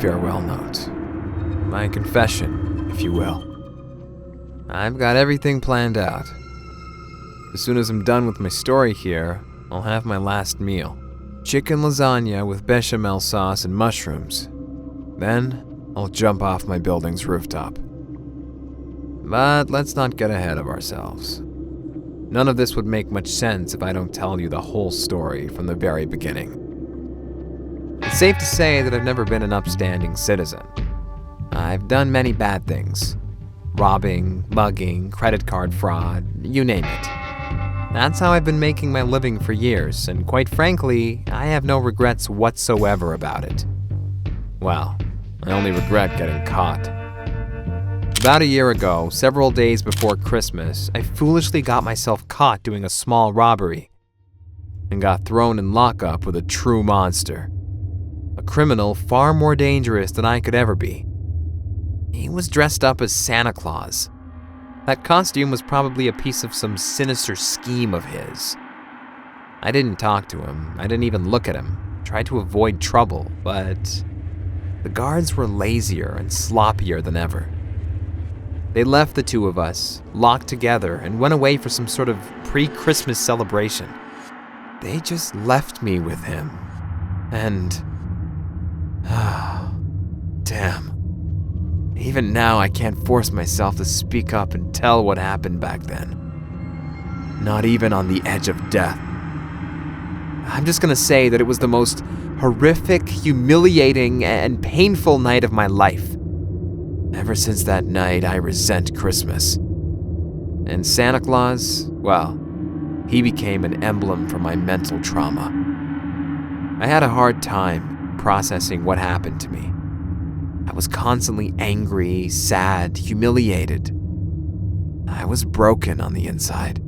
farewell note. My confession, if you will. I've got everything planned out. As soon as I'm done with my story here, I'll have my last meal. Chicken lasagna with bechamel sauce and mushrooms. Then, I'll jump off my building's rooftop. But let's not get ahead of ourselves. None of this would make much sense if I don't tell you the whole story from the very beginning. It's safe to say that I've never been an upstanding citizen. I've done many bad things. Robbing, mugging, credit card fraud, you name it. That's how I've been making my living for years, and quite frankly, I have no regrets whatsoever about it. Well, I only regret getting caught. About a year ago, several days before Christmas, I foolishly got myself caught doing a small robbery and got thrown in lockup with a true monster. A criminal far more dangerous than I could ever be. He was dressed up as Santa Claus. That costume was probably a piece of some sinister scheme of his. I didn't talk to him. I didn't even look at him. Tried to avoid trouble, but the guards were lazier and sloppier than ever. They left the two of us, locked together, and went away for some sort of pre-Christmas celebration. They just left me with him. And... damn. Even now, I can't force myself to speak up and tell what happened back then. Not even on the edge of death. I'm just gonna say that it was the most horrific, humiliating, and painful night of my life. Ever since that night, I resent Christmas. And Santa Claus, well, he became an emblem for my mental trauma. I had a hard time processing what happened to me. I was constantly angry, sad, humiliated. I was broken on the inside.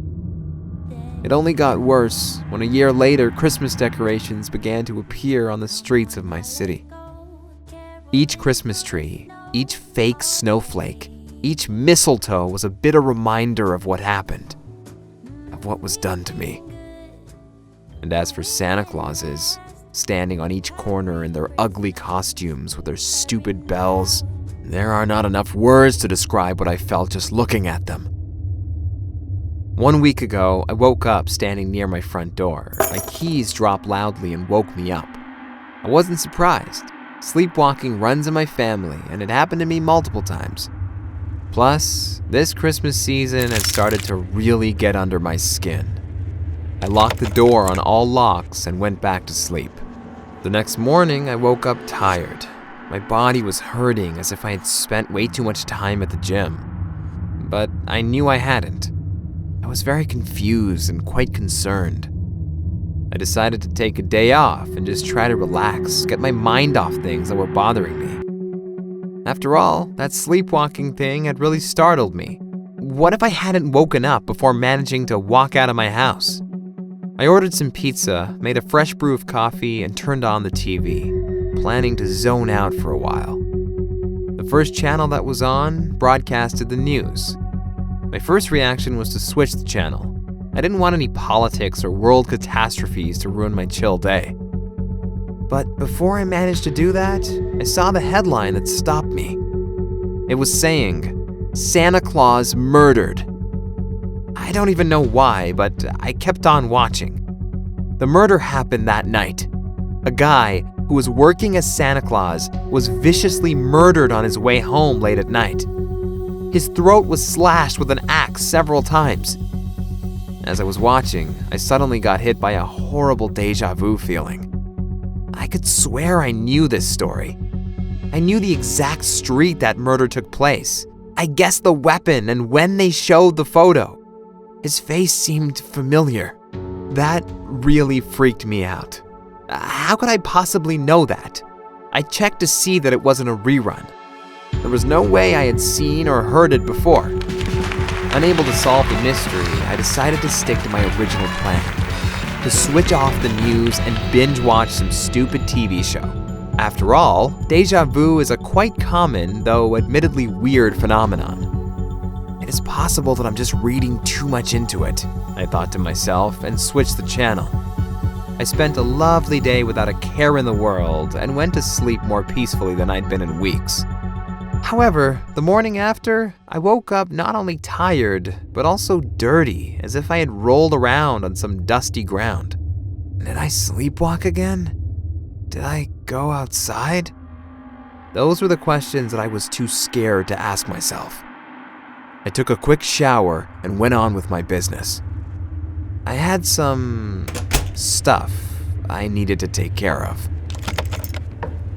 It only got worse when a year later, Christmas decorations began to appear on the streets of my city. Each Christmas tree, each fake snowflake, each mistletoe was a bitter reminder of what happened, of what was done to me. And as for Santa Clauses, standing on each corner in their ugly costumes with their stupid bells, there are not enough words to describe what I felt just looking at them. 1 week ago, I woke up standing near my front door. My keys dropped loudly and woke me up. I wasn't surprised. Sleepwalking runs in my family, and it happened to me multiple times. Plus, this Christmas season has started to really get under my skin. I locked the door on all locks and went back to sleep. The next morning, I woke up tired. My body was hurting as if I had spent way too much time at the gym. But I knew I hadn't. I was very confused and quite concerned. I decided to take a day off and just try to relax, get my mind off things that were bothering me. After all, that sleepwalking thing had really startled me. What if I hadn't woken up before managing to walk out of my house? I ordered some pizza, made a fresh brew of coffee, and turned on the TV, planning to zone out for a while. The first channel that was on broadcasted the news. My first reaction was to switch the channel. I didn't want any politics or world catastrophes to ruin my chill day. But before I managed to do that, I saw the headline that stopped me. It was saying, "Santa Claus murdered." I don't even know why, but I kept on watching. The murder happened that night. A guy who was working as Santa Claus was viciously murdered on his way home late at night. His throat was slashed with an axe several times. As I was watching, I suddenly got hit by a horrible deja vu feeling. I could swear I knew this story. I knew the exact street that murder took place. I guessed the weapon and when they showed the photo. His face seemed familiar. That really freaked me out. How could I possibly know that? I checked to see that it wasn't a rerun. There was no way I had seen or heard it before. Unable to solve the mystery, I decided to stick to my original plan, to switch off the news and binge watch some stupid TV show. After all, deja vu is a quite common, though admittedly weird phenomenon. It is possible that I'm just reading too much into it, I thought to myself, and switched the channel. I spent a lovely day without a care in the world and went to sleep more peacefully than I'd been in weeks. However, the morning after, I woke up not only tired, but also dirty, as if I had rolled around on some dusty ground. Did I sleepwalk again? Did I go outside? Those were the questions that I was too scared to ask myself. I took a quick shower and went on with my business. I had some stuff I needed to take care of.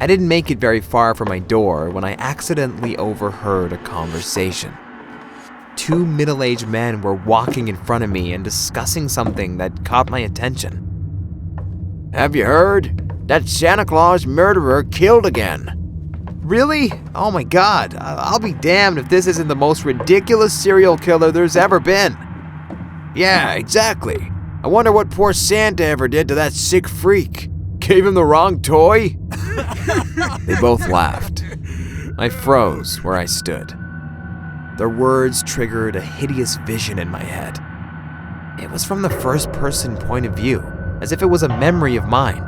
I didn't make it very far from my door when I accidentally overheard a conversation. Two middle-aged men were walking in front of me and discussing something that caught my attention. Have you heard? That Santa Claus murderer killed again. Really? Oh my God, I'll be damned if this isn't the most ridiculous serial killer there's ever been. Yeah, exactly. I wonder what poor Santa ever did to that sick freak. Gave him the wrong toy? They both laughed. I froze where I stood. Their words triggered a hideous vision in my head. It was from the first-person point of view, as if it was a memory of mine.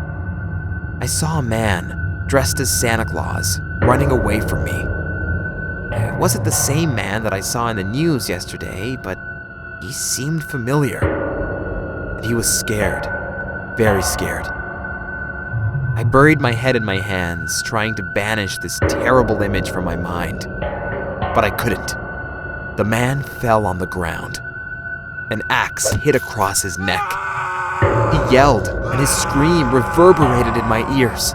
I saw a man, dressed as Santa Claus, running away from me. It wasn't the same man that I saw in the news yesterday, but he seemed familiar. And he was scared, very scared. I buried my head in my hands, trying to banish this terrible image from my mind. But I couldn't. The man fell on the ground. An axe hit across his neck. He yelled, and his scream reverberated in my ears.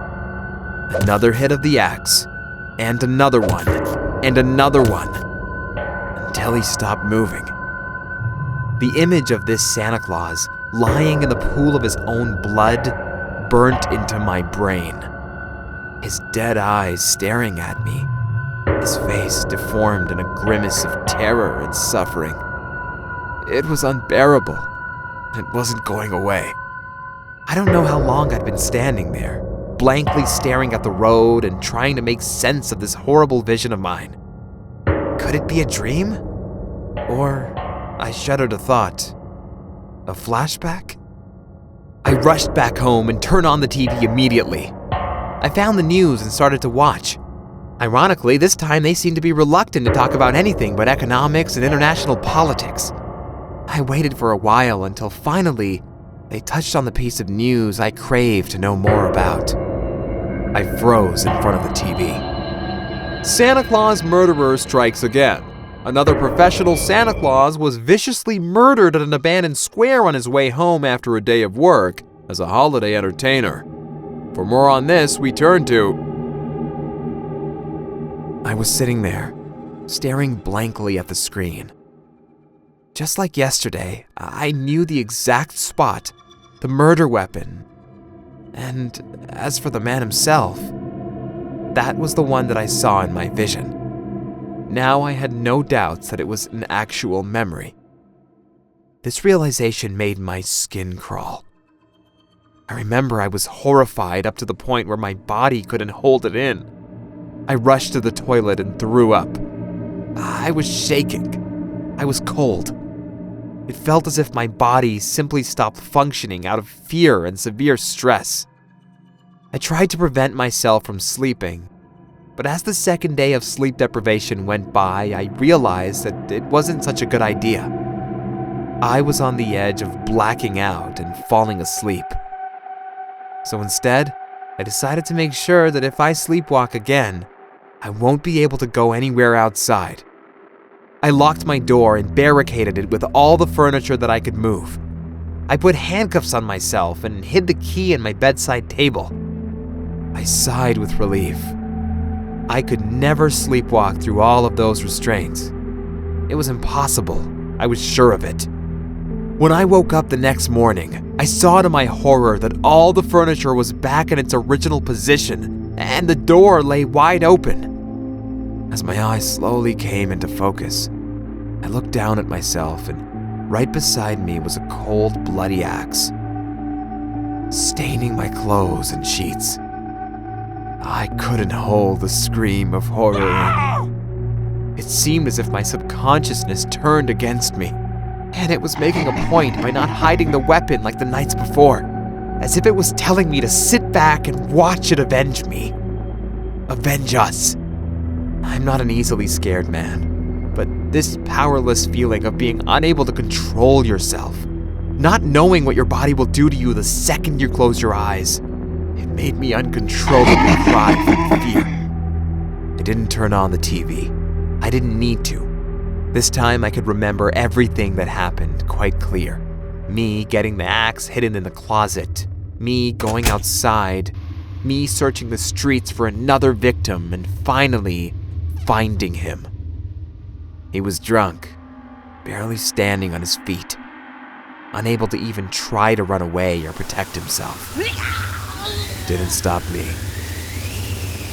Another hit of the axe, and another one, and another one, until he stopped moving. The image of this Santa Claus lying in the pool of his own blood burnt into my brain. His dead eyes staring at me, his face deformed in a grimace of terror and suffering. It was unbearable. It wasn't going away. I don't know how long I'd been standing there, blankly staring at the road and trying to make sense of this horrible vision of mine. Could it be a dream? Or, I shuddered a thought, a flashback? I rushed back home and turned on the TV immediately. I found the news and started to watch. Ironically, this time they seemed to be reluctant to talk about anything but economics and international politics. I waited for a while until finally they touched on the piece of news I craved to know more about. I froze in front of the TV. Santa Claus murderer strikes again. Another professional Santa Claus was viciously murdered at an abandoned square on his way home after a day of work as a holiday entertainer. For more on this, we turn to... I was sitting there, staring blankly at the screen. Just like yesterday, I knew the exact spot, the murder weapon. And as for the man himself, that was the one that I saw in my vision. Now I had no doubts that it was an actual memory. This realization made my skin crawl. I remember I was horrified up to the point where my body couldn't hold it in. I rushed to the toilet and threw up. I was shaking. I was cold. It felt as if my body simply stopped functioning out of fear and severe stress. I tried to prevent myself from sleeping, but as the second day of sleep deprivation went by, I realized that it wasn't such a good idea. I was on the edge of blacking out and falling asleep. So instead, I decided to make sure that if I sleepwalk again, I won't be able to go anywhere outside. I locked my door and barricaded it with all the furniture that I could move. I put handcuffs on myself and hid the key in my bedside table. I sighed with relief. I could never sleepwalk through all of those restraints. It was impossible. I was sure of it. When I woke up the next morning, I saw to my horror that all the furniture was back in its original position, and the door lay wide open. As my eyes slowly came into focus, I looked down at myself, and right beside me was a cold, bloody axe, staining my clothes and sheets. I couldn't hold the scream of horror in. It seemed as if my subconsciousness turned against me, and it was making a point by not hiding the weapon like the nights before. as if it was telling me to sit back and watch it avenge me. Avenge us. I'm not an easily scared man, but this powerless feeling of being unable to control yourself, not knowing what your body will do to you the second you close your eyes, it made me uncontrollably cry from fear. I didn't turn on the TV. I didn't need to. This time I could remember everything that happened quite clear. Me getting the axe hidden in the closet, me going outside, me searching the streets for another victim and finally finding him. He was drunk, barely standing on his feet, unable to even try to run away or protect himself. It didn't stop me.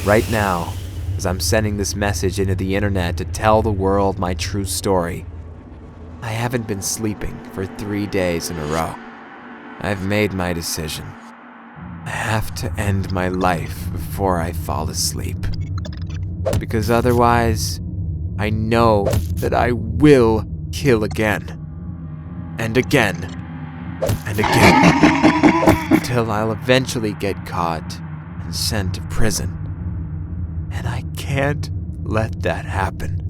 Right now, as I'm sending this message into the internet to tell the world my true story, I haven't been sleeping for 3 days in a row. I've made my decision. I have to end my life before I fall asleep. Because otherwise, I know that I will kill again. And again. And again. Until I'll eventually get caught and sent to prison. And I can't let that happen.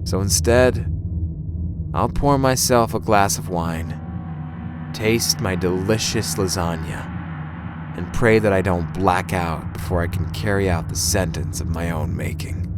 So instead, I'll pour myself a glass of wine, taste my delicious lasagna, and pray that I don't black out before I can carry out the sentence of my own making.